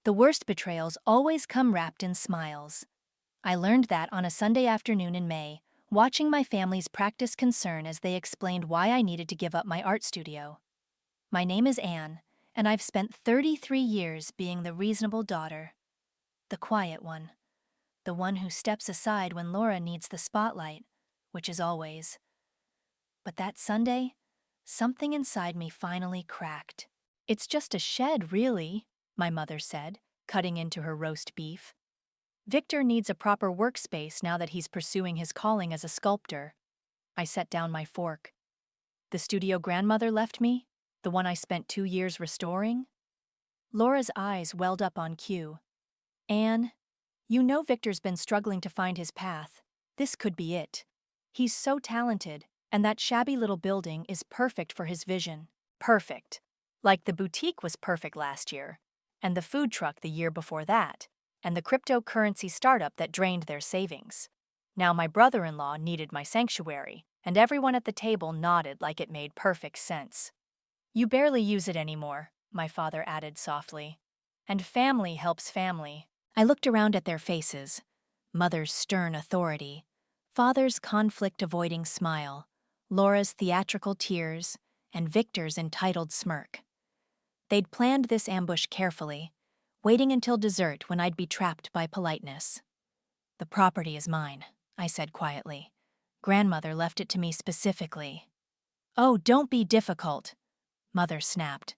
The worst betrayals always come wrapped in smiles. I learned that on a Sunday afternoon in May, watching my family's practice concern as they explained why I needed to give up my art studio. My name is Anne, and I've spent 33 years being the reasonable daughter. The quiet one. The one who steps aside when Laura needs the spotlight, which is always. But that Sunday, something inside me finally cracked. "It's just a shed, really," my mother said, cutting into her roast beef. "Victor needs a proper workspace now that he's pursuing his calling as a sculptor." I set down my fork. The studio grandmother left me? The one I spent 2 years restoring? Laura's eyes welled up on cue. "Anne, you know Victor's been struggling to find his path. This could be it. He's so talented, and that shabby little building is perfect for his vision. Perfect. Like the boutique was perfect last year, and the food truck the year before that, and the cryptocurrency startup that drained their savings. Now my brother-in-law needed my sanctuary, and everyone at the table nodded like it made perfect sense. You barely use it anymore," my father added softly. "And family helps family." I looked around at their faces. Mother's stern authority, father's conflict-avoiding smile, Laura's theatrical tears, and Victor's entitled smirk. They'd planned this ambush carefully, waiting until dessert when I'd be trapped by politeness. "The property is mine," I said quietly. "Grandmother left it to me specifically." "Oh, don't be difficult," Mother snapped.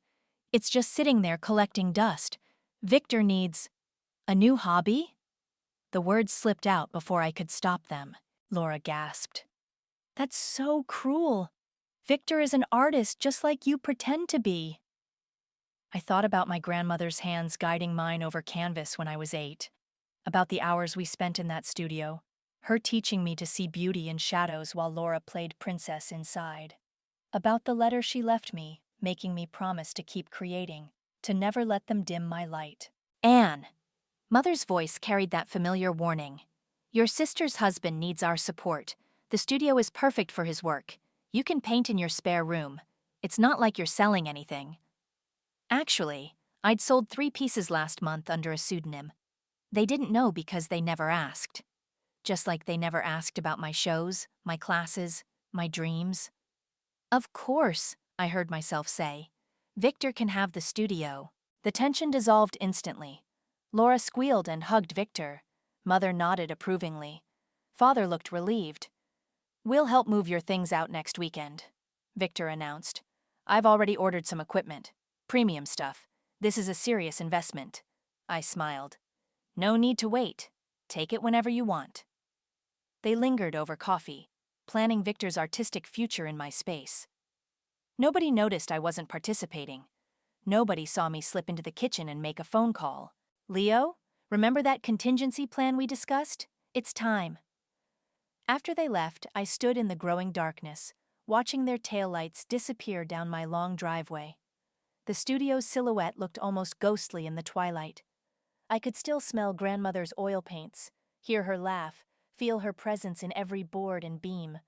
"It's just sitting there collecting dust. Victor needs a new hobby?" The words slipped out before I could stop them. Laura gasped. "That's so cruel. Victor is an artist just like you pretend to be." I thought about my grandmother's hands guiding mine over canvas when I was 8, about the hours we spent in that studio, her teaching me to see beauty in shadows while Laura played princess inside, about the letter she left me, making me promise to keep creating, to never let them dim my light. "Anne," Mother's voice carried that familiar warning. "Your sister's husband needs our support. The studio is perfect for his work. You can paint in your spare room. It's not like you're selling anything." Actually, I'd sold 3 pieces last month under a pseudonym. They didn't know because they never asked. Just like they never asked about my shows, my classes, my dreams. "Of course," I heard myself say. "Victor can have the studio." The tension dissolved instantly. Laura squealed and hugged Victor. Mother nodded approvingly. Father looked relieved. "We'll help move your things out next weekend," Victor announced. "I've already ordered some equipment. Premium stuff. This is a serious investment." I smiled. "No need to wait. Take it whenever you want." They lingered over coffee, planning Victor's artistic future in my space. Nobody noticed I wasn't participating. Nobody saw me slip into the kitchen and make a phone call. "Leo, remember that contingency plan we discussed? It's time." After they left, I stood in the growing darkness, watching their taillights disappear down my long driveway. The studio's silhouette looked almost ghostly in the twilight. I could still smell grandmother's oil paints, hear her laugh, feel her presence in every board and beam.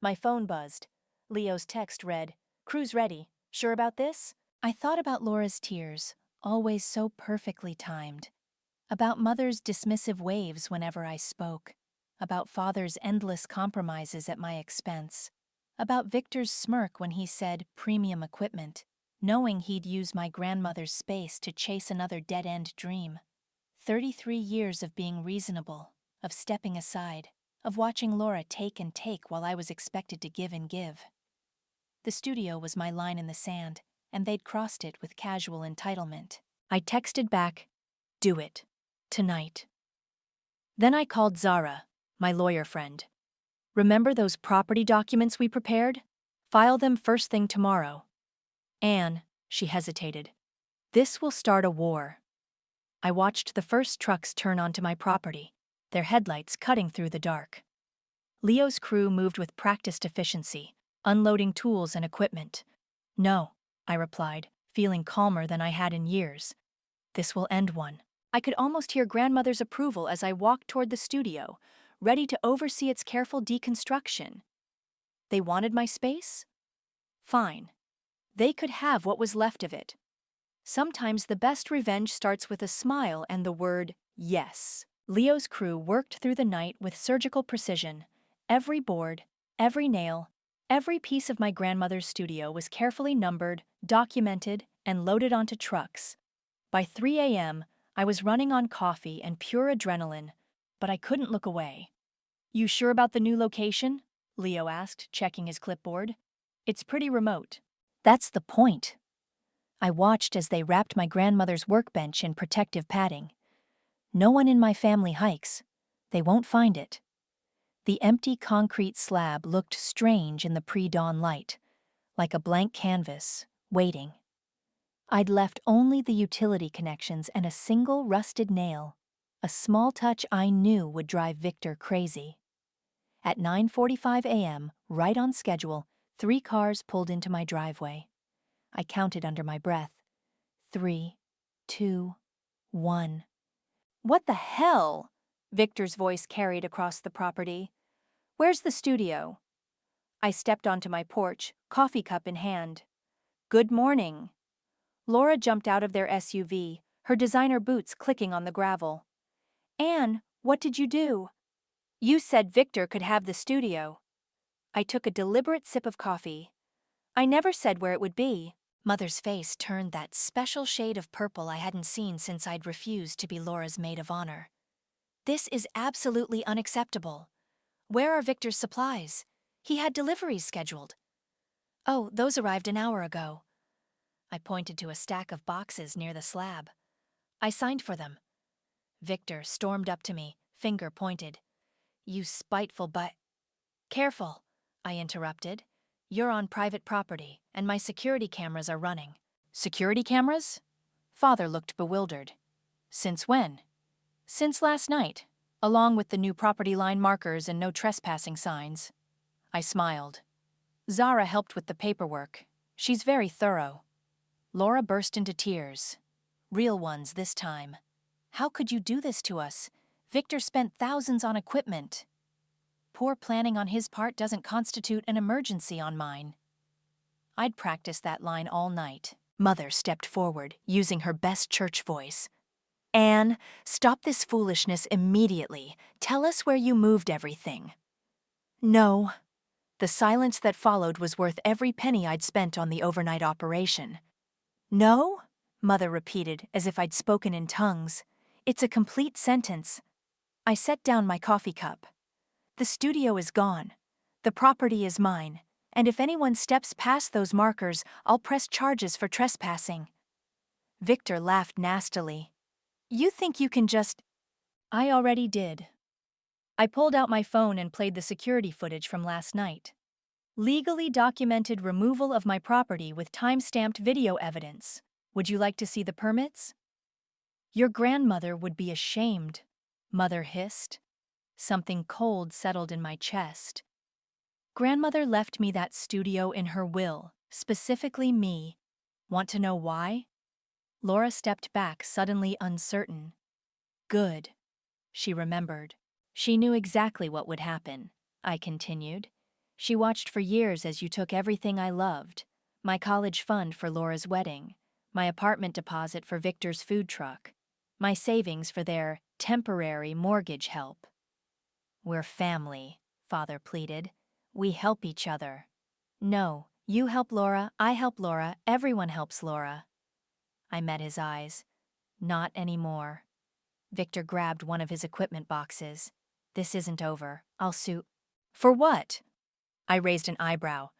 My phone buzzed. Leo's text read, "Crew's ready. Sure about this?" I thought about Laura's tears, always so perfectly timed. About Mother's dismissive waves whenever I spoke. About Father's endless compromises at my expense. About Victor's smirk when he said premium equipment, knowing he'd use my grandmother's space to chase another dead-end dream. 33 years of being reasonable, of stepping aside, of watching Laura take and take while I was expected to give and give. The studio was my line in the sand, and they'd crossed it with casual entitlement. I texted back, "Do it. Tonight." Then I called Zara, my lawyer friend. "Remember those property documents we prepared? File them first thing tomorrow." "Anne," she hesitated, "this will start a war." I watched the first trucks turn onto my property, their headlights cutting through the dark. Leo's crew moved with practiced efficiency, unloading tools and equipment. "No," I replied, feeling calmer than I had in years. "This will end one." I could almost hear grandmother's approval as I walked toward the studio, ready to oversee its careful deconstruction. They wanted my space? Fine. They could have what was left of it. Sometimes the best revenge starts with a smile and the word yes. Leo's crew worked through the night with surgical precision. Every board, every nail, every piece of my grandmother's studio was carefully numbered, documented, and loaded onto trucks. By 3 a.m., I was running on coffee and pure adrenaline, but I couldn't look away. "You sure about the new location?" Leo asked, checking his clipboard. "It's pretty remote." "That's the point." I watched as they wrapped my grandmother's workbench in protective padding. "No one in my family hikes. They won't find it." The empty concrete slab looked strange in the pre-dawn light, like a blank canvas, waiting. I'd left only the utility connections and a single rusted nail, a small touch I knew would drive Victor crazy. At 9:45 a.m., right on schedule, 3 cars pulled into my driveway. I counted under my breath. 3, 2, 1. "What the hell?" Victor's voice carried across the property. "Where's the studio?" I stepped onto my porch, coffee cup in hand. "Good morning." Laura jumped out of their SUV, her designer boots clicking on the gravel. "Anne, what did you do?" "You said Victor could have the studio." I took a deliberate sip of coffee. "I never said where it would be." Mother's face turned that special shade of purple I hadn't seen since I'd refused to be Laura's maid of honor. "This is absolutely unacceptable. Where are Victor's supplies? He had deliveries scheduled." "Oh, those arrived an hour ago." I pointed to a stack of boxes near the slab. "I signed for them." Victor stormed up to me, finger pointed. "You spiteful but—" "Careful," I interrupted. "You're on private property, and my security cameras are running." "Security cameras?" Father looked bewildered. "Since when?" "Since last night, along with the new property line markers and no trespassing signs." I smiled. "Zara helped with the paperwork. She's very thorough." Laura burst into tears. Real ones this time. "How could you do this to us? Victor spent thousands on equipment." "Poor planning on his part doesn't constitute an emergency on mine." I'd practiced that line all night. Mother stepped forward, using her best church voice. "Anne, stop this foolishness immediately. Tell us where you moved everything." "No." The silence that followed was worth every penny I'd spent on the overnight operation. "No?" Mother repeated, as if I'd spoken in tongues. "It's a complete sentence." I set down my coffee cup. "The studio is gone. The property is mine, and if anyone steps past those markers, I'll press charges for trespassing." Victor laughed nastily. "You think you can just—" I already did. I pulled out my phone and played the security footage from last night. "Legally documented removal of my property with time-stamped video evidence. Would you like to see the permits?" "Your grandmother would be ashamed," Mother hissed. Something cold settled in my chest. Grandmother left me that studio in her will, specifically me. Want to know why? Laura stepped back, suddenly uncertain. "Good." She remembered. "She knew exactly what would happen," I continued. "She watched for years as you took everything I loved. My college fund for Laura's wedding, my apartment deposit for Victor's food truck, my savings for their temporary mortgage help." "We're family," Father pleaded. "We help each other." "No, you help Laura, I help Laura, everyone helps Laura." I met his eyes. "Not anymore." Victor grabbed one of his equipment boxes. "This isn't over. I'll sue." "For what?" I raised an eyebrow.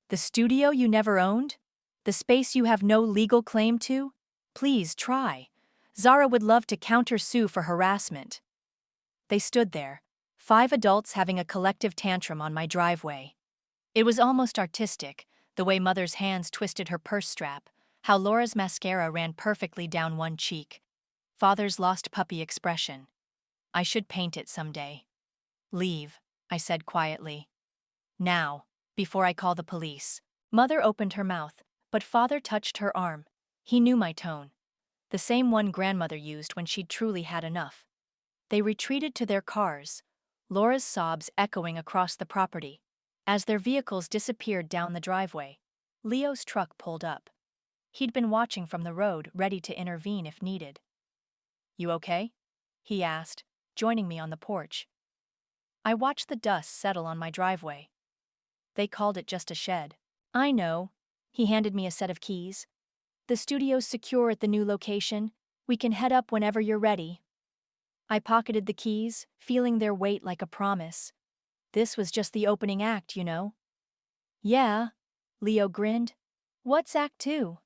"The studio you never owned? The space you have no legal claim to? Please try. Zara would love to counter-sue for harassment." They stood there, 5 adults having a collective tantrum on my driveway. It was almost artistic, the way Mother's hands twisted her purse strap, how Laura's mascara ran perfectly down one cheek. Father's lost puppy expression. I should paint it someday. "Leave," I said quietly. "Now, before I call the police." Mother opened her mouth, but Father touched her arm. He knew my tone. The same one Grandmother used when she'd truly had enough. They retreated to their cars, Laura's sobs echoing across the property. As their vehicles disappeared down the driveway, Leo's truck pulled up. He'd been watching from the road, ready to intervene if needed. "You okay?" he asked, joining me on the porch. I watched the dust settle on my driveway. They called it just a shed. "I know." He handed me a set of keys. "The studio's secure at the new location. We can head up whenever you're ready." I pocketed the keys, feeling their weight like a promise. This was just the opening act, you know. "Yeah," Leo grinned. "What's Act 2?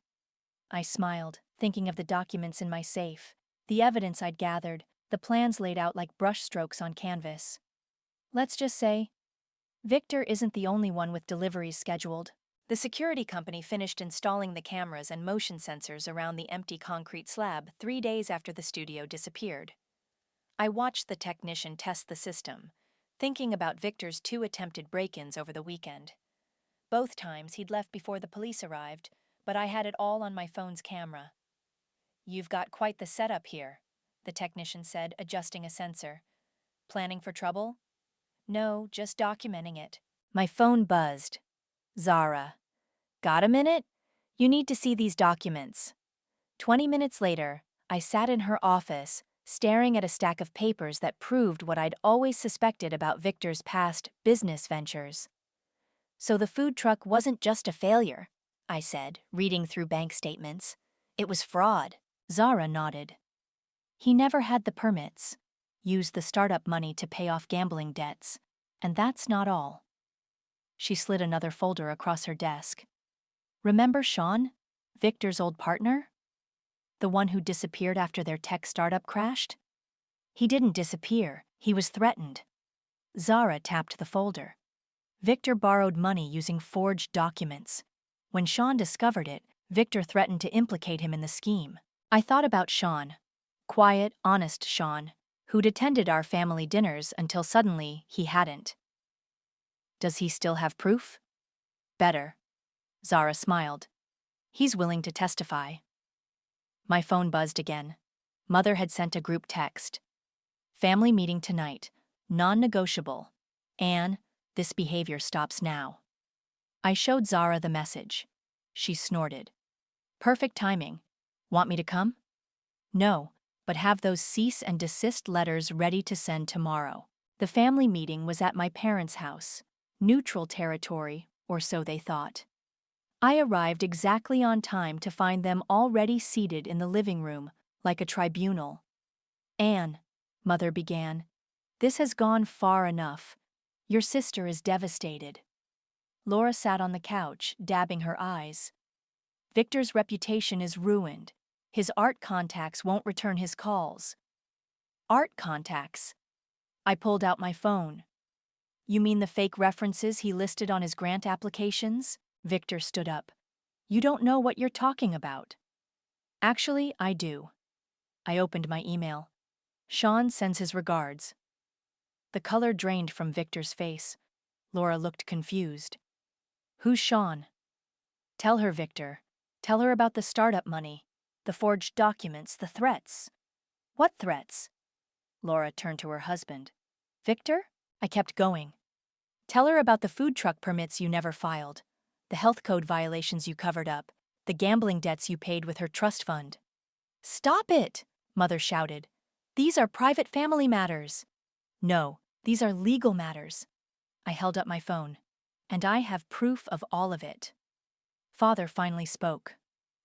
I smiled, thinking of the documents in my safe, the evidence I'd gathered, the plans laid out like brushstrokes on canvas. Let's just say, Victor isn't the only one with deliveries scheduled. The security company finished installing the cameras and motion sensors around the empty concrete slab 3 days after the studio disappeared. I watched the technician test the system, thinking about Victor's 2 attempted break-ins over the weekend. Both times he'd left before the police arrived, but I had it all on my phone's camera. "You've got quite the setup here," the technician said, adjusting a sensor. "Planning for trouble?" "No, just documenting it." My phone buzzed. "Zara. Got a minute? You need to see these documents." 20 minutes later, I sat in her office, staring at a stack of papers that proved what I'd always suspected about Victor's past business ventures. "So the food truck wasn't just a failure," I said, reading through bank statements. "It was fraud." Zara nodded. "He never had the permits, used the startup money to pay off gambling debts, and that's not all." She slid another folder across her desk. "Remember Sean, Victor's old partner? The one who disappeared after their tech startup crashed? He didn't disappear, he was threatened." Zara tapped the folder. "Victor borrowed money using forged documents. When Sean discovered it, Victor threatened to implicate him in the scheme." I thought about Sean. Quiet, honest Sean, who'd attended our family dinners until suddenly he hadn't. "Does he still have proof?" "Better." Zara smiled. "He's willing to testify." My phone buzzed again. Mother had sent a group text. "Family meeting tonight. Non-negotiable. Anne, this behavior stops now." I showed Zara the message. She snorted. "Perfect timing. Want me to come?" "No, but have those cease and desist letters ready to send tomorrow." The family meeting was at my parents' house. Neutral territory, or so they thought. I arrived exactly on time to find them already seated in the living room, like a tribunal. "Anne," Mother began, "this has gone far enough. Your sister is devastated." Laura sat on the couch, dabbing her eyes. "Victor's reputation is ruined. His art contacts won't return his calls." "Art contacts?" I pulled out my phone. "You mean the fake references he listed on his grant applications?" Victor stood up. "You don't know what you're talking about." "Actually, I do." I opened my email. "Sean sends his regards." The color drained from Victor's face. Laura looked confused. "Who's Sean?" "Tell her, Victor. Tell her about the startup money, the forged documents, the threats." "What threats?" Laura turned to her husband. "Victor?" I kept going. "Tell her about the food truck permits you never filed, the health code violations you covered up, the gambling debts you paid with her trust fund." "Stop it!" Mother shouted. "These are private family matters." "No, these are legal matters." I held up my phone. "And I have proof of all of it." Father finally spoke.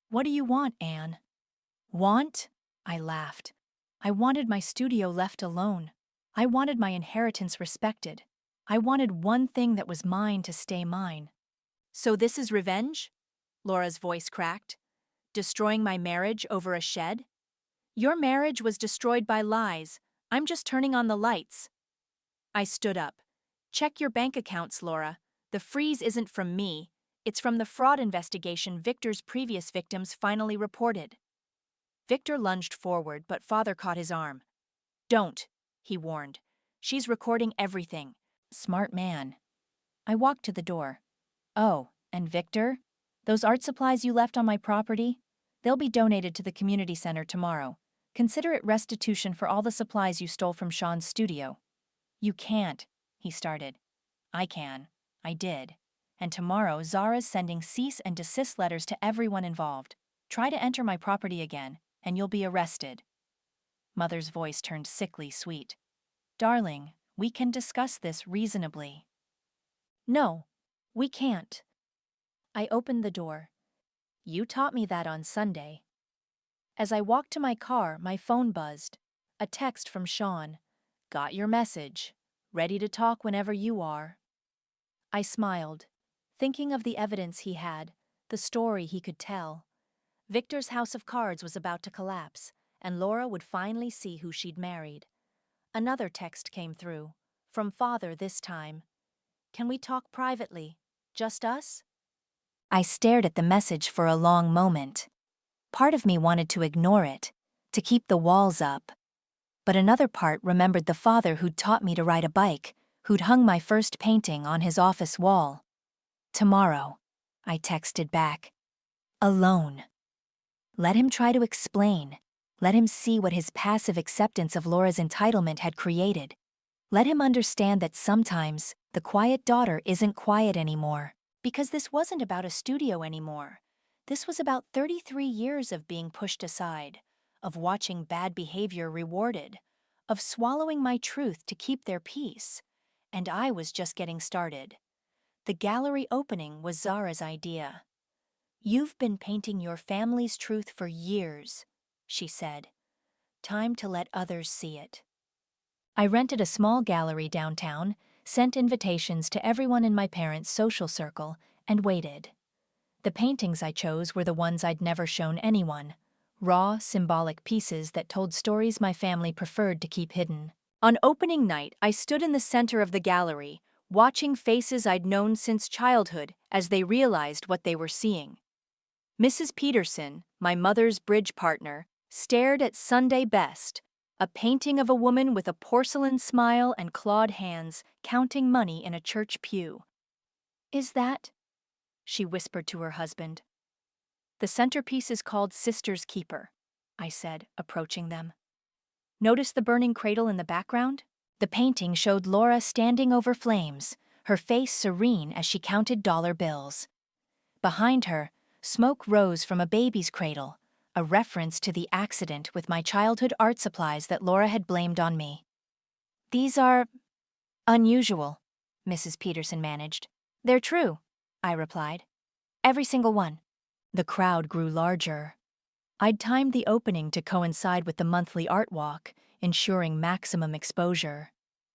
"What do you want, Anne?" "Want?" I laughed. "I wanted my studio left alone. I wanted my inheritance respected. I wanted one thing that was mine to stay mine." "So this is revenge?" Laura's voice cracked. "Destroying my marriage over a shed?" "Your marriage was destroyed by lies. I'm just turning on the lights." I stood up. "Check your bank accounts, Laura. The freeze isn't from me. It's from the fraud investigation Victor's previous victims finally reported." Victor lunged forward, but Father caught his arm. "Don't," he warned. "She's recording everything." Smart man. I walked to the door. "Oh, and Victor? Those art supplies you left on my property? They'll be donated to the community center tomorrow. Consider it restitution for all the supplies you stole from Sean's studio." "You can't," he started. "I can. I did. And tomorrow Zara's sending cease and desist letters to everyone involved." Try to enter my property again, and you'll be arrested. Mother's voice turned sickly sweet. Darling, we can discuss this reasonably. No, we can't. I opened the door. You taught me that on Sunday. As I walked to my car, my phone buzzed. A text from Sean. Got your message. Ready to talk whenever you are. I smiled, thinking of the evidence he had, the story he could tell. Victor's house of cards was about to collapse, and Laura would finally see who she'd married. Another text came through, from Father this time. Can we talk privately? Just us? I stared at the message for a long moment. Part of me wanted to ignore it, to keep the walls up. But another part remembered the father who'd taught me to ride a bike, who'd hung my first painting on his office wall. Tomorrow, I texted back. Alone. Let him try to explain. Let him see what his passive acceptance of Laura's entitlement had created. Let him understand that sometimes the quiet daughter isn't quiet anymore, because this wasn't about a studio anymore. This was about 33 years of being pushed aside, of watching bad behavior rewarded, of swallowing my truth to keep their peace. And I was just getting started. The gallery opening was Zara's idea. You've been painting your family's truth for years, she said. Time to let others see it. I rented a small gallery downtown, sent invitations to everyone in my parents' social circle, and waited. The paintings I chose were the ones I'd never shown anyone, raw, symbolic pieces that told stories my family preferred to keep hidden. On opening night, I stood in the center of the gallery, watching faces I'd known since childhood as they realized what they were seeing. Mrs. Peterson, my mother's bridge partner, stared at Sunday Best, a painting of a woman with a porcelain smile and clawed hands counting money in a church pew. Is that? She whispered to her husband. The centerpiece is called Sister's Keeper, I said, approaching them. Notice the burning cradle in the background? The painting showed Laura standing over flames, her face serene as she counted dollar bills. Behind her, smoke rose from a baby's cradle, a reference to the accident with my childhood art supplies that Laura had blamed on me. These are unusual, Mrs. Peterson managed. They're true, I replied. Every single one. The crowd grew larger. I'd timed the opening to coincide with the monthly art walk, ensuring maximum exposure.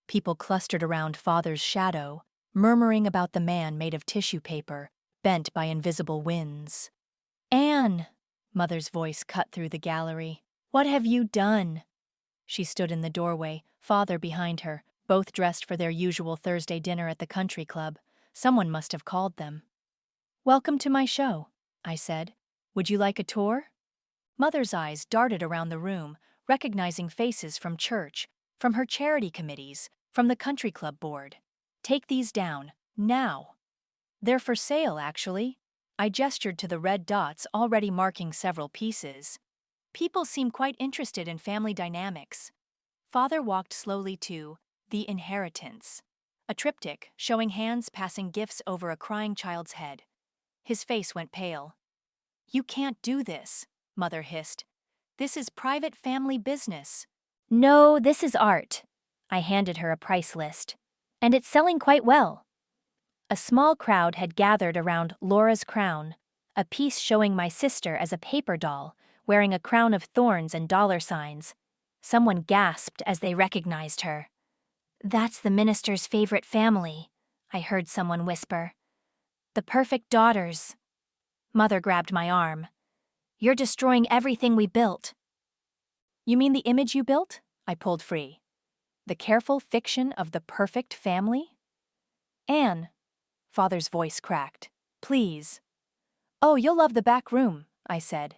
People clustered around Father's shadow, murmuring about the man made of tissue paper, bent by invisible winds. Anne! Mother's voice cut through the gallery. What have you done? She stood in the doorway, Father behind her, both dressed for their usual Thursday dinner at the country club. Someone must have called them. Welcome to my show, I said. Would you like a tour? Mother's eyes darted around the room, recognizing faces from church, from her charity committees, from the country club board. Take these down, now. They're for sale, actually. I gestured to the red dots already marking several pieces. People seem quite interested in family dynamics. Father walked slowly to The Inheritance, a triptych showing hands passing gifts over a crying child's head. His face went pale. You can't do this, Mother hissed. This is private family business. No, this is art. I handed her a price list. And it's selling quite well. A small crowd had gathered around Laura's crown, a piece showing my sister as a paper doll, wearing a crown of thorns and dollar signs. Someone gasped as they recognized her. That's the minister's favorite family, I heard someone whisper. The perfect daughters. Mother grabbed my arm. You're destroying everything we built. You mean the image you built? I pulled free. The careful fiction of the perfect family? Anne, Father's voice cracked. Please. Oh, you'll love the back room, I said.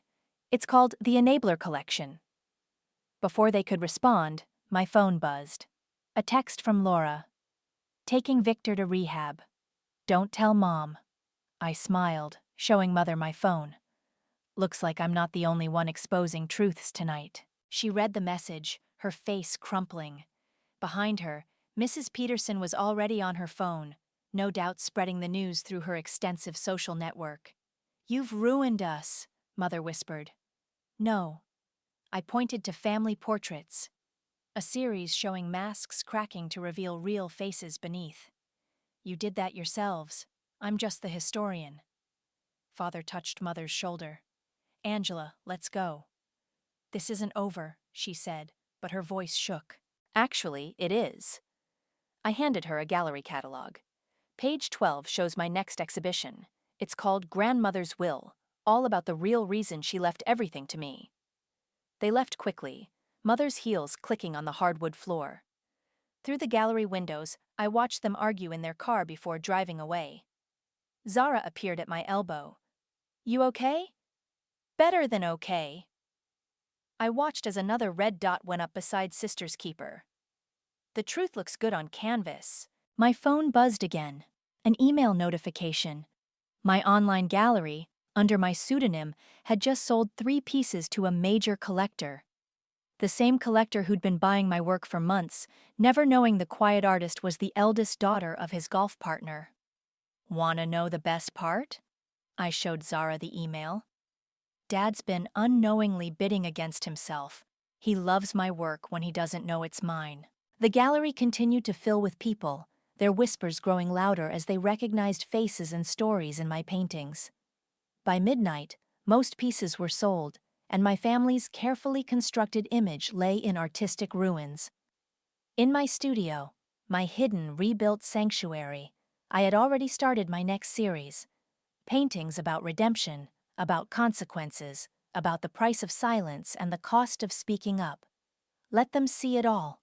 It's called the Enabler Collection. Before they could respond, my phone buzzed. A text from Laura. Taking Victor to rehab. Don't tell Mom. I smiled, showing Mother my phone. Looks like I'm not the only one exposing truths tonight. She read the message, her face crumpling. Behind her, Mrs. Peterson was already on her phone, no doubt spreading the news through her extensive social network. You've ruined us, Mother whispered. No. I pointed to family portraits, a series showing masks cracking to reveal real faces beneath. You did that yourselves. I'm just the historian. Father touched Mother's shoulder. Angela, let's go. This isn't over, she said, but her voice shook. Actually, it is. I handed her a gallery catalog. Page 12 shows my next exhibition. It's called Grandmother's Will, all about the real reason she left everything to me. They left quickly, Mother's heels clicking on the hardwood floor. Through the gallery windows, I watched them argue in their car before driving away. Zara appeared at my elbow. You okay? Better than okay. I watched as another red dot went up beside Sister's keeper. The truth looks good on canvas. My phone buzzed again. An email notification. My online gallery, under my pseudonym, had just sold 3 pieces to a major collector. The same collector who'd been buying my work for months, never knowing the quiet artist was the eldest daughter of his golf partner. Wanna know the best part? I showed Zara the email. Dad's been unknowingly bidding against himself. He loves my work when he doesn't know it's mine. The gallery continued to fill with people, their whispers growing louder as they recognized faces and stories in my paintings. By midnight, most pieces were sold, and my family's carefully constructed image lay in artistic ruins. In my studio, my hidden, rebuilt sanctuary, I had already started my next series. Paintings about redemption, about consequences, about the price of silence and the cost of speaking up. Let them see it all.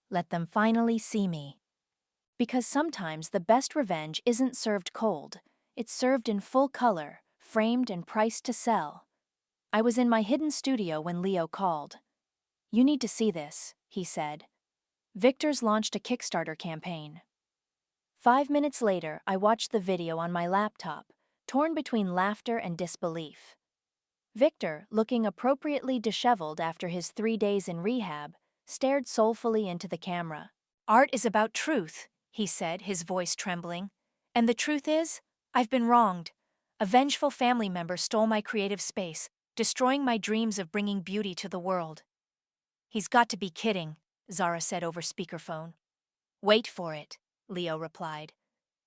Let them finally see me. Because sometimes the best revenge isn't served cold, it's served in full color, framed and priced to sell. I was in my hidden studio when Leo called. You need to see this, he said. Victor's launched a Kickstarter campaign. 5 minutes later, I watched the video on my laptop, torn between laughter and disbelief. Victor, looking appropriately disheveled after his 3 days in rehab, stared soulfully into the camera. Art is about truth, he said, his voice trembling. And the truth is, I've been wronged. A vengeful family member stole my creative space, destroying my dreams of bringing beauty to the world. He's got to be kidding, Zara said over speakerphone. Wait for it, Leo replied.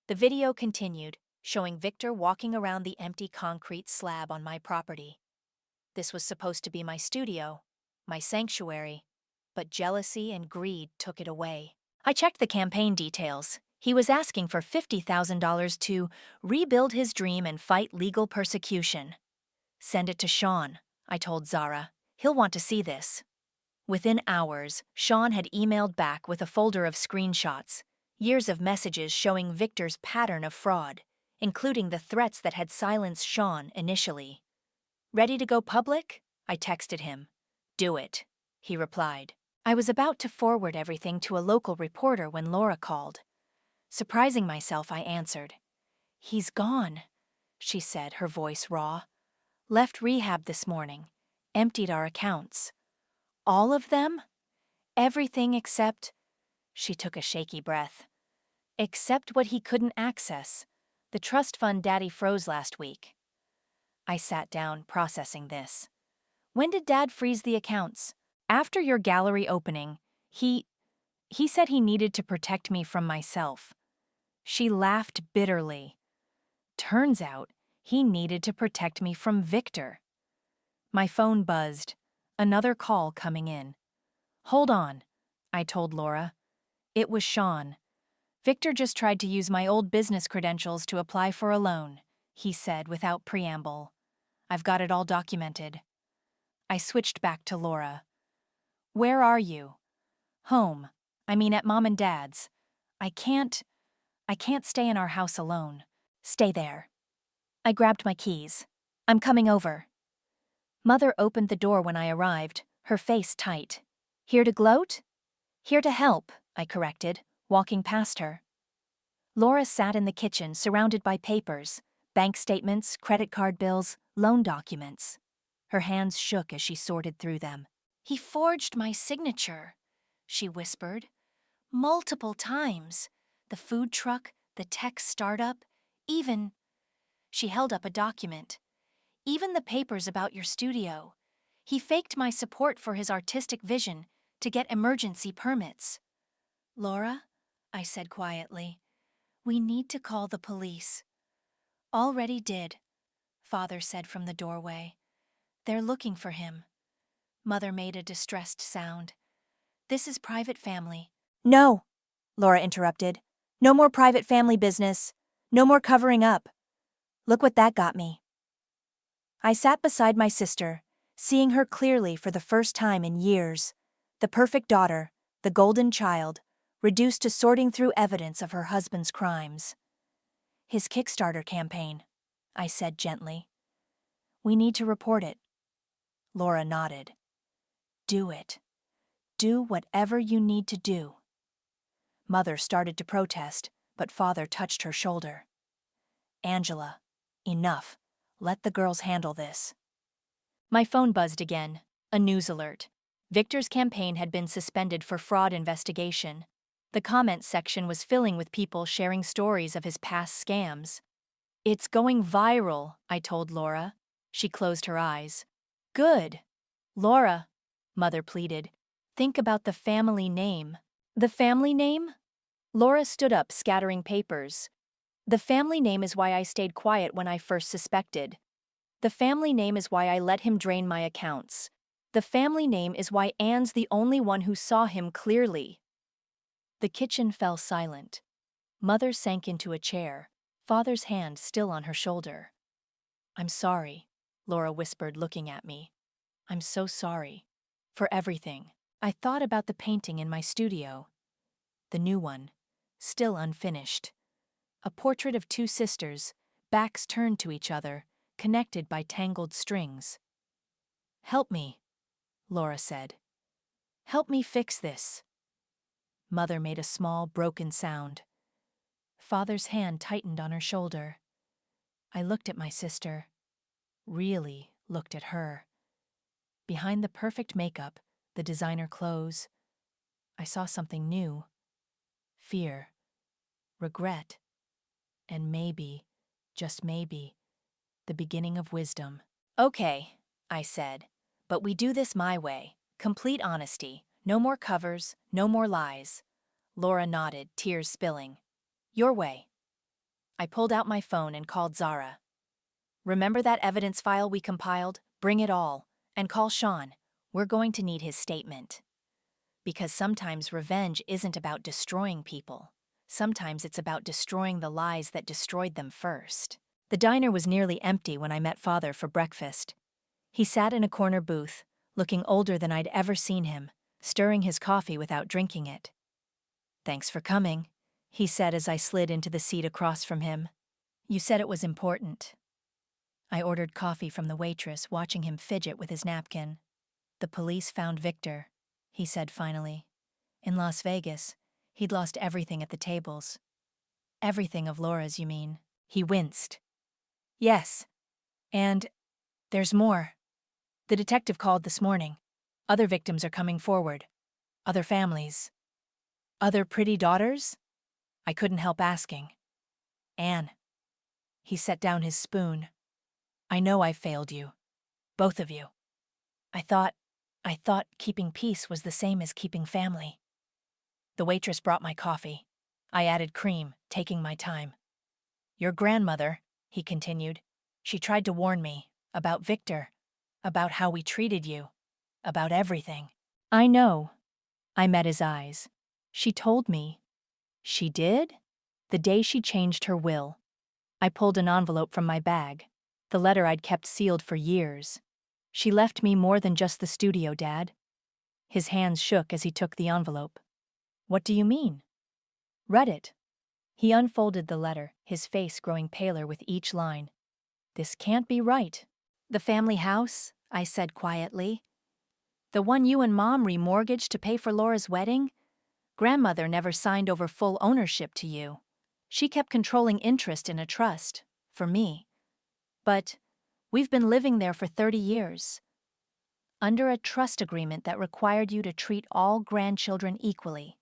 The video continued, showing Victor walking around the empty concrete slab on my property. This was supposed to be my studio, my sanctuary, but jealousy and greed took it away. I checked the campaign details. He was asking for $50,000 to rebuild his dream and fight legal persecution. Send it to Sean, I told Zara. He'll want to see this. Within hours, Sean had emailed back with a folder of screenshots, years of messages showing Victor's pattern of fraud, including the threats that had silenced Sean initially. Ready to go public? I texted him. Do it, he replied. I was about to forward everything to a local reporter when Laura called. Surprising myself, I answered. He's gone, she said, her voice raw. Left rehab this morning. Emptied our accounts. All of them? Everything except... She took a shaky breath. Except what he couldn't access. The trust fund Daddy froze last week. I sat down, processing this. When did Dad freeze the accounts? After your gallery opening, he said he needed to protect me from myself. She laughed bitterly. Turns out, he needed to protect me from Victor. My phone buzzed. Another call coming in. Hold on, I told Laura. It was Sean. Victor just tried to use my old business credentials to apply for a loan, he said without preamble. I've got it all documented. I switched back to Laura. Where are you? Home. I mean at Mom and Dad's. I can't stay in our house alone. Stay there. I grabbed my keys. I'm coming over. Mother opened the door when I arrived, her face tight. Here to gloat? Here to help, I corrected, walking past her. Laura sat in the kitchen surrounded by papers, bank statements, credit card bills, loan documents. Her hands shook as she sorted through them. He forged my signature, she whispered. Multiple times. The food truck, the tech startup, even... She held up a document. Even the papers about your studio. He faked my support for his artistic vision to get emergency permits. Laura, I said quietly, we need to call the police. Already did, Father said from the doorway. They're looking for him. Mother made a distressed sound. This is private family. No, Laura interrupted. No more private family business. No more covering up. Look what that got me. I sat beside my sister, seeing her clearly for the first time in years. The perfect daughter, the golden child, reduced to sorting through evidence of her husband's crimes. His Kickstarter campaign, I said gently. We need to report it. Laura nodded. Do it. Do whatever you need to do. Mother started to protest, but Father touched her shoulder. Angela, enough. Let the girls handle this. My phone buzzed again. A news alert. Victor's campaign had been suspended for fraud investigation. The comments section was filling with people sharing stories of his past scams. It's going viral, I told Laura. She closed her eyes. Good. Laura, Mother pleaded, think about the family name. The family name? Laura stood up, scattering papers. The family name is why I stayed quiet when I first suspected. The family name is why I let him drain my accounts. The family name is why Anne's the only one who saw him clearly. The kitchen fell silent. Mother sank into a chair, Father's hand still on her shoulder. I'm sorry, Laura whispered, looking at me. I'm so sorry. For everything. I thought about the painting in my studio. The new one, still unfinished. A portrait of two sisters, backs turned to each other, connected by tangled strings. Help me, Laura said. Help me fix this. Mother made a small, broken sound. Father's hand tightened on her shoulder. I looked at my sister. Really looked at her. Behind the perfect makeup, the designer clothes, I saw something new. Fear. Regret. And maybe, just maybe, the beginning of wisdom. Okay, I said, but we do this my way. Complete honesty. No more covers, no more lies. Laura nodded, tears spilling. Your way. I pulled out my phone and called Zara. Remember that evidence file we compiled? Bring it all. And call Sean. We're going to need his statement. Because sometimes revenge isn't about destroying people. Sometimes it's about destroying the lies that destroyed them first. The diner was nearly empty when I met Father for breakfast. He sat in a corner booth, looking older than I'd ever seen him, stirring his coffee without drinking it. Thanks for coming, he said as I slid into the seat across from him. You said it was important. I ordered coffee from the waitress, watching him fidget with his napkin. The police found Victor, he said finally. In Las Vegas, he'd lost everything at the tables. Everything of Laura's, you mean? He winced. Yes. And there's more. The detective called this morning. Other victims are coming forward. Other families. Other pretty daughters? I couldn't help asking. Anne. He set down his spoon. I know I failed you. Both of you. I thought keeping peace was the same as keeping family. The waitress brought my coffee. I added cream, taking my time. Your grandmother, he continued. She tried to warn me about Victor, about how we treated you, about everything. I know. I met his eyes. She told me. She did? The day she changed her will. I pulled an envelope from my bag, the letter I'd kept sealed for years. She left me more than just the studio, Dad. His hands shook as he took the envelope. What do you mean? Read it. He unfolded the letter, his face growing paler with each line. This can't be right. The family house, I said quietly. The one you and Mom remortgaged to pay for Laura's wedding? Grandmother never signed over full ownership to you. She kept controlling interest in a trust, for me. But we've been living there for 30 years. Under a trust agreement that required you to treat all grandchildren equally.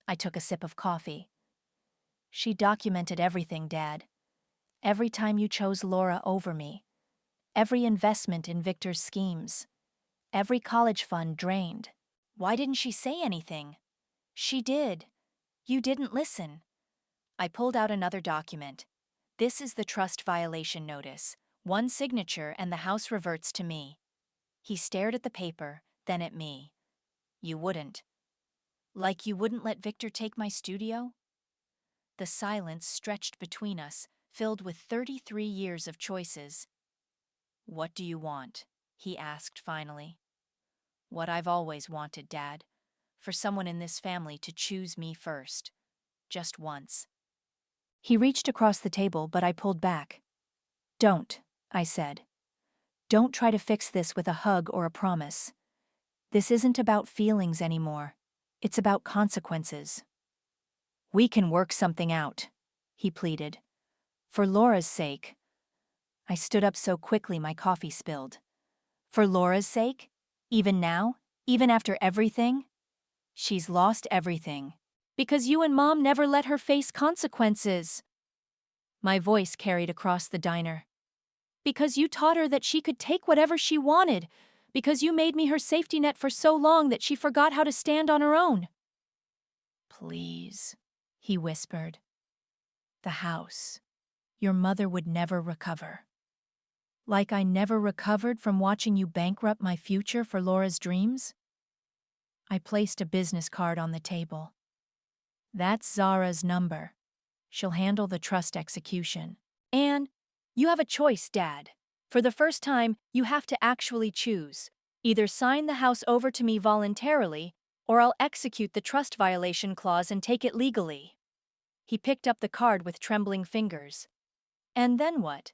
I took a sip of coffee. She documented everything, Dad. Every time you chose Laura over me. Every investment in Victor's schemes. Every college fund drained. Why didn't she say anything? She did. You didn't listen. I pulled out another document. This is the trust violation notice. One signature and the house reverts to me. He stared at the paper, then at me. You wouldn't. Like you wouldn't let Victor take my studio? The silence stretched between us, filled with 33 years of choices. What do you want? He asked finally. What I've always wanted, Dad. For someone in this family to choose me first. Just once. He reached across the table, but I pulled back. Don't, I said. Don't try to fix this with a hug or a promise. This isn't about feelings anymore. It's about consequences. We can work something out, he pleaded. For Laura's sake. I stood up so quickly my coffee spilled. For Laura's sake? Even now? Even after everything? She's lost everything. Because you and Mom never let her face consequences. My voice carried across the diner. Because you taught her that she could take whatever she wanted. Because you made me her safety net for so long that she forgot how to stand on her own. Please, he whispered. The house. Your mother would never recover. Like I never recovered from watching you bankrupt my future for Laura's dreams? I placed a business card on the table. That's Zara's number. She'll handle the trust execution. And you have a choice, Dad. For the first time, you have to actually choose. Either sign the house over to me voluntarily, or I'll execute the trust violation clause and take it legally. He picked up the card with trembling fingers. And then what?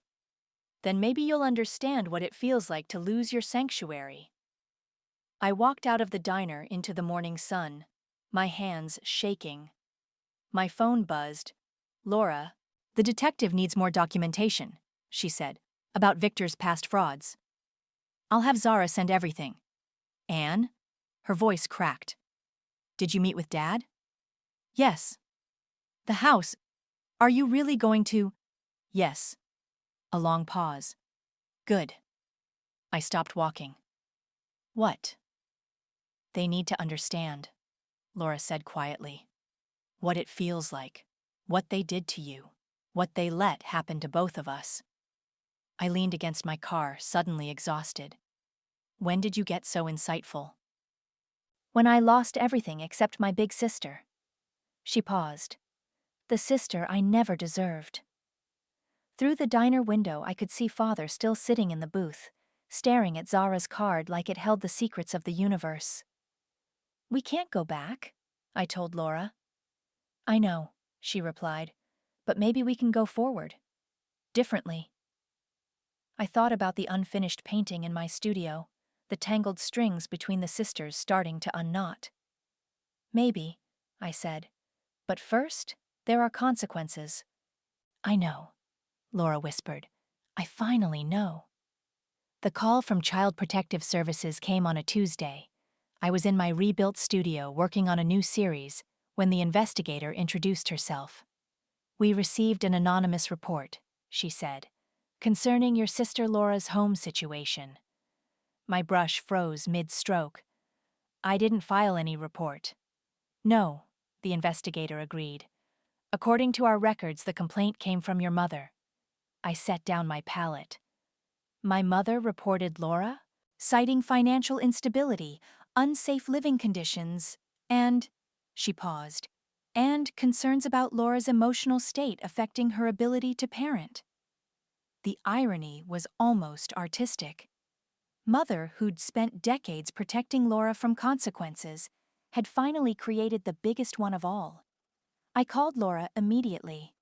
Then maybe you'll understand what it feels like to lose your sanctuary. I walked out of the diner into the morning sun, my hands shaking. My phone buzzed. Laura, the detective needs more documentation, she said, about Victor's past frauds. I'll have Zara send everything. Anne? Her voice cracked. Did you meet with Dad? Yes. The house. Are you really going to? Yes. A long pause. Good. I stopped walking. What? They need to understand, Laura said quietly. What it feels like. What they did to you. What they let happen to both of us. I leaned against my car, suddenly exhausted. When did you get so insightful? When I lost everything except my big sister. She paused. The sister I never deserved. Through the diner window I could see Father still sitting in the booth, staring at Zara's card like it held the secrets of the universe. We can't go back, I told Laura. I know, she replied, but maybe we can go forward. Differently. I thought about the unfinished painting in my studio, the tangled strings between the sisters starting to unknot. Maybe, I said, but first, there are consequences. I know, Laura whispered. I finally know. The call from Child Protective Services came on a Tuesday. I was in my rebuilt studio working on a new series when the investigator introduced herself. We received an anonymous report, she said, concerning your sister Laura's home situation. My brush froze mid-stroke. I didn't file any report. No, the investigator agreed. According to our records, the complaint came from your mother. I set down my palette. My mother reported Laura, citing financial instability, unsafe living conditions, and, she paused, and concerns about Laura's emotional state affecting her ability to parent. The irony was almost artistic. Mother, who'd spent decades protecting Laura from consequences, had finally created the biggest one of all. I called Laura immediately.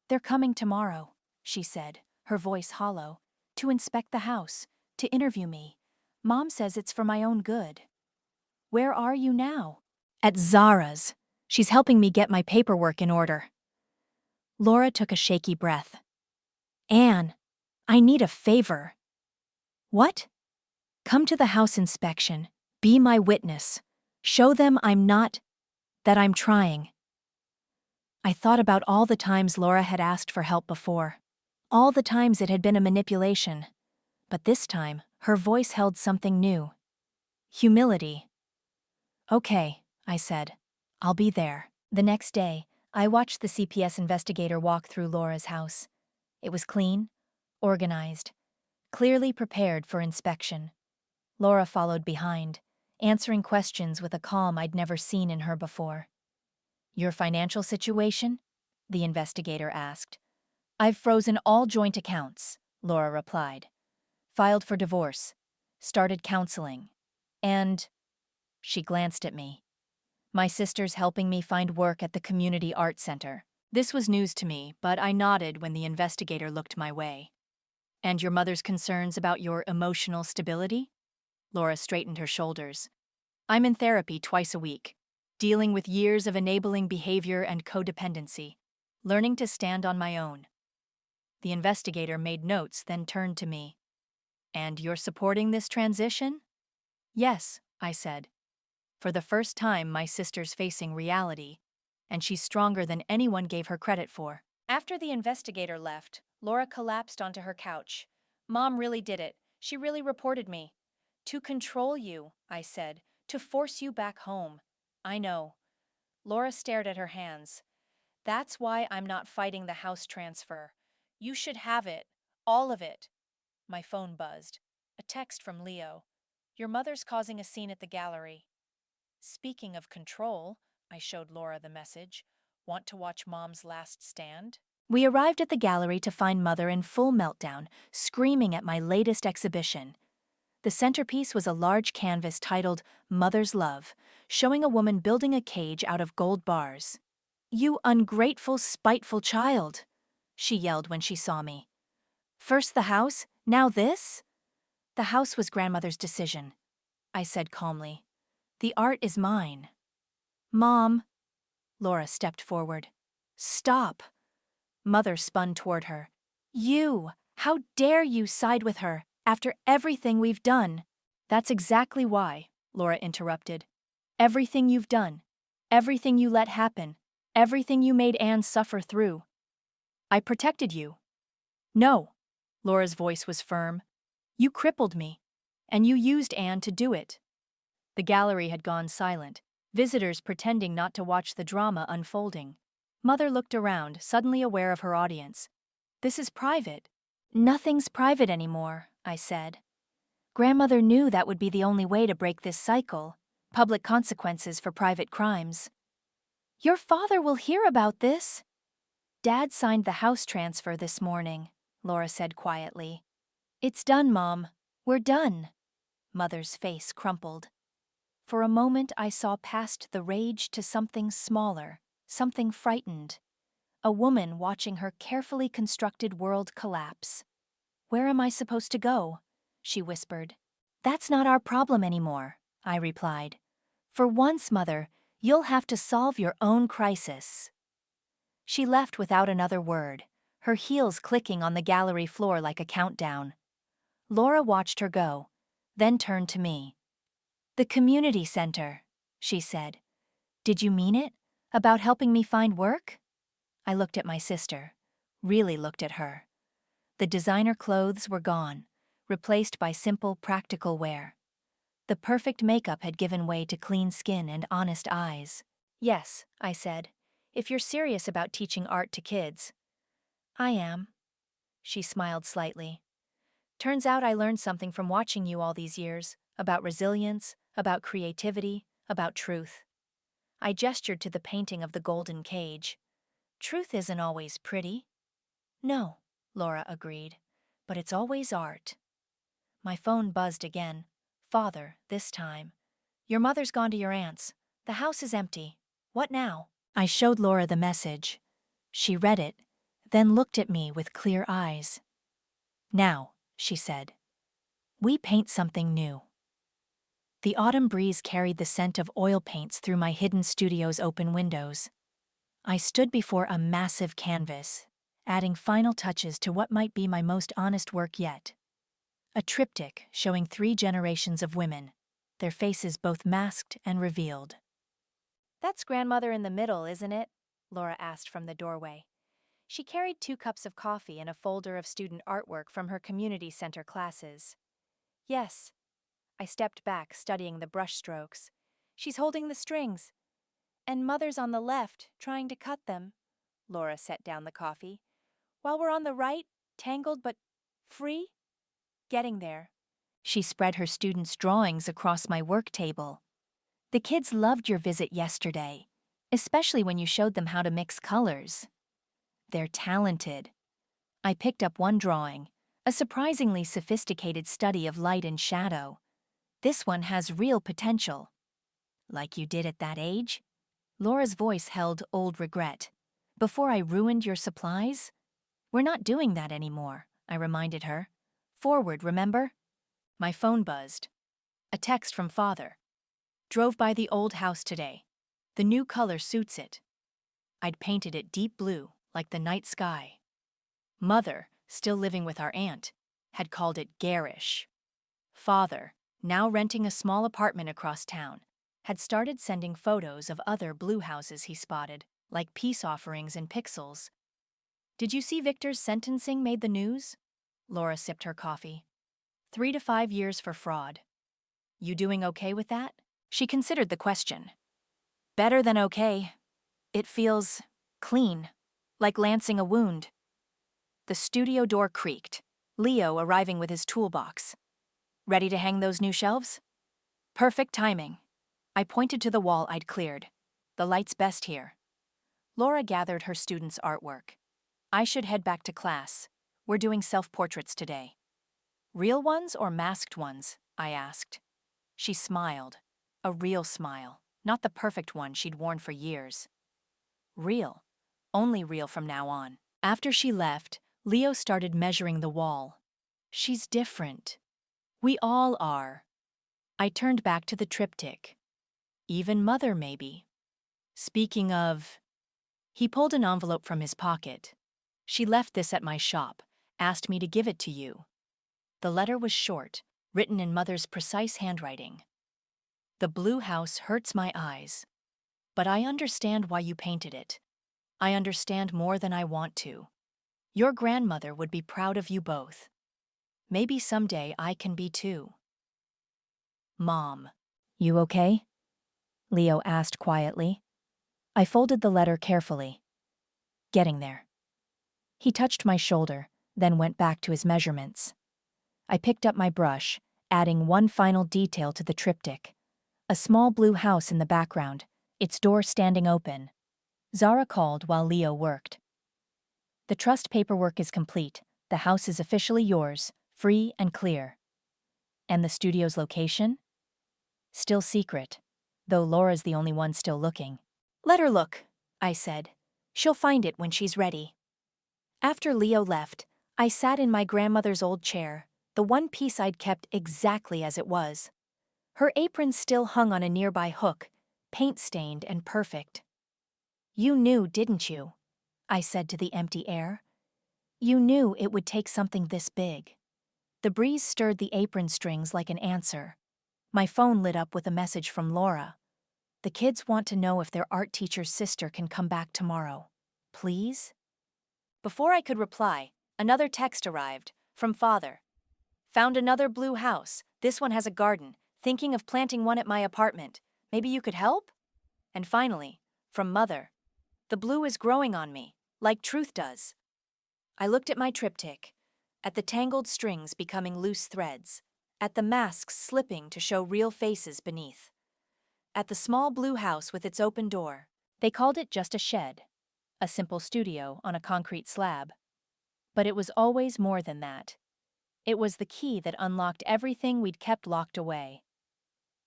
They're coming tomorrow, she said, her voice hollow, to inspect the house, to interview me. Mom says it's for my own good. Where are you now? At Zara's. She's helping me get my paperwork in order. Laura took a shaky breath. Anne, I need a favor. What? Come to the house inspection. Be my witness. Show them that I'm trying. I thought about all the times Laura had asked for help before. All the times it had been a manipulation. But this time, her voice held something new. Humility. Okay, I said. I'll be there. The next day, I watched the CPS investigator walk through Laura's house. It was clean, organized, clearly prepared for inspection. Laura followed behind, answering questions with a calm I'd never seen in her before. Your financial situation? The investigator asked. I've frozen all joint accounts, Laura replied. Filed for divorce. Started counseling. And… She glanced at me. My sister's helping me find work at the community art center. This was news to me, but I nodded when the investigator looked my way. And your mother's concerns about your emotional stability? Laura straightened her shoulders. I'm in therapy twice a week, dealing with years of enabling behavior and codependency, learning to stand on my own. The investigator made notes, then turned to me. And you're supporting this transition? Yes, I said. For the first time, my sister's facing reality, and she's stronger than anyone gave her credit for. After the investigator left, Laura collapsed onto her couch. Mom really did it. She really reported me. To control you, I said, to force you back home. I know. Laura stared at her hands. That's why I'm not fighting the house transfer. You should have it. All of it. My phone buzzed. A text from Leo. Your mother's causing a scene at the gallery. Speaking of control, I showed Laura the message. Want to watch Mom's last stand? We arrived at the gallery to find Mother in full meltdown, screaming at my latest exhibition. The centerpiece was a large canvas titled Mother's Love, showing a woman building a cage out of gold bars. You ungrateful, spiteful child, she yelled when she saw me. First the house, now this? The house was Grandmother's decision, I said calmly. The art is mine. Mom. Laura stepped forward. Stop. Mother spun toward her. You! How dare you side with her, after everything we've done? That's exactly why, Laura interrupted. Everything you've done. Everything you let happen. Everything you made Anne suffer through. I protected you. No. Laura's voice was firm. You crippled me. And you used Anne to do it. The gallery had gone silent, visitors pretending not to watch the drama unfolding. Mother looked around, suddenly aware of her audience. This is private. Nothing's private anymore, I said. Grandmother knew that would be the only way to break this cycle. Public consequences for private crimes. Your father will hear about this. Dad signed the house transfer this morning, Laura said quietly. It's done, Mom. We're done. Mother's face crumpled. For a moment I saw past the rage to something smaller, something frightened. A woman watching her carefully constructed world collapse. Where am I supposed to go? She whispered. That's not our problem anymore, I replied. For once, Mother, you'll have to solve your own crisis. She left without another word, her heels clicking on the gallery floor like a countdown. Laura watched her go, then turned to me. The community center, she said. Did you mean it? About helping me find work? I looked at my sister, really looked at her. The designer clothes were gone, replaced by simple, practical wear. The perfect makeup had given way to clean skin and honest eyes. Yes, I said, if you're serious about teaching art to kids. I am. She smiled slightly. Turns out I learned something from watching you all these years, about resilience, about creativity, about truth. I gestured to the painting of the golden cage. Truth isn't always pretty. No, Laura agreed, but it's always art. My phone buzzed again. Father, this time. Your mother's gone to your aunt's. The house is empty. What now? I showed Laura the message. She read it, then looked at me with clear eyes. Now, she said, we paint something new. The autumn breeze carried the scent of oil paints through my hidden studio's open windows. I stood before a massive canvas, adding final touches to what might be my most honest work yet. A triptych showing 3 generations of women, their faces both masked and revealed. That's Grandmother in the middle, isn't it? Laura asked from the doorway. She carried 2 cups of coffee and a folder of student artwork from her community center classes. Yes. I stepped back, studying the brush strokes. She's holding the strings. And Mother's on the left, trying to cut them. Laura set down the coffee. While we're on the right, tangled but free? Getting there. She spread her students' drawings across my work table. The kids loved your visit yesterday, especially when you showed them how to mix colors. They're talented. I picked up one drawing, a surprisingly sophisticated study of light and shadow. This one has real potential. Like you did at that age? Laura's voice held old regret. Before I ruined your supplies? We're not doing that anymore, I reminded her. Forward, remember? My phone buzzed. A text from Father. Drove by the old house today. The new color suits it. I'd painted it deep blue, like the night sky. Mother, still living with our aunt, had called it garish. Father, now renting a small apartment across town, had started sending photos of other blue houses he spotted, like peace offerings in pixels. Did you see Victor's sentencing made the news? Laura sipped her coffee. 3 to 5 years for fraud. You doing okay with that? She considered the question. Better than okay. It feels clean, like lancing a wound. The studio door creaked, Leo arriving with his toolbox. Ready to hang those new shelves? Perfect timing. I pointed to the wall I'd cleared. The light's best here. Laura gathered her students' artwork. I should head back to class. We're doing self-portraits today. Real ones or masked ones? I asked. She smiled. A real smile, not the perfect one she'd worn for years. Real. Only real from now on. After she left, Leo started measuring the wall. She's different. We all are. I turned back to the triptych. Even Mother, maybe. Speaking of... He pulled an envelope from his pocket. She left this at my shop, asked me to give it to you. The letter was short, written in Mother's precise handwriting. The blue house hurts my eyes. But I understand why you painted it. I understand more than I want to. Your grandmother would be proud of you both. Maybe someday I can be too. Mom, you okay? Leo asked quietly. I folded the letter carefully. Getting there. He touched my shoulder, then went back to his measurements. I picked up my brush, adding one final detail to the triptych. A small blue house in the background, its door standing open. Zara called while Leo worked. The trust paperwork is complete. The house is officially yours, free and clear. And the studio's location? Still secret, though Laura's the only one still looking. Let her look, I said. She'll find it when she's ready. After Leo left, I sat in my grandmother's old chair, the one piece I'd kept exactly as it was. Her apron still hung on a nearby hook, paint-stained and perfect. You knew, didn't you? I said to the empty air. You knew it would take something this big. The breeze stirred the apron strings like an answer. My phone lit up with a message from Laura. The kids want to know if their art teacher's sister can come back tomorrow. Please? Before I could reply, another text arrived, from Father. Found another blue house. This one has a garden. Thinking of planting one at my apartment. Maybe you could help? And finally, from Mother. The blue is growing on me, like truth does. I looked at my triptych, at the tangled strings becoming loose threads, at the masks slipping to show real faces beneath, at the small blue house with its open door. They called it just a shed, a simple studio on a concrete slab. But it was always more than that. It was the key that unlocked everything we'd kept locked away.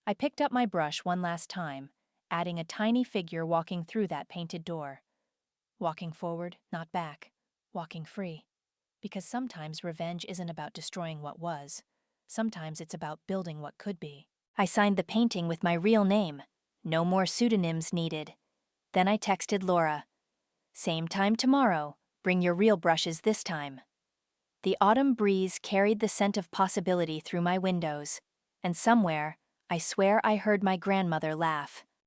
I picked up my brush one last time, adding a tiny figure walking through that painted door. Walking forward, not back. Walking free. Because sometimes revenge isn't about destroying what was. Sometimes it's about building what could be. I signed the painting with my real name. No more pseudonyms needed. Then I texted Laura. Same time tomorrow. Bring your real brushes this time. The autumn breeze carried the scent of possibility through my windows, and somewhere, I swear I heard my grandmother laugh.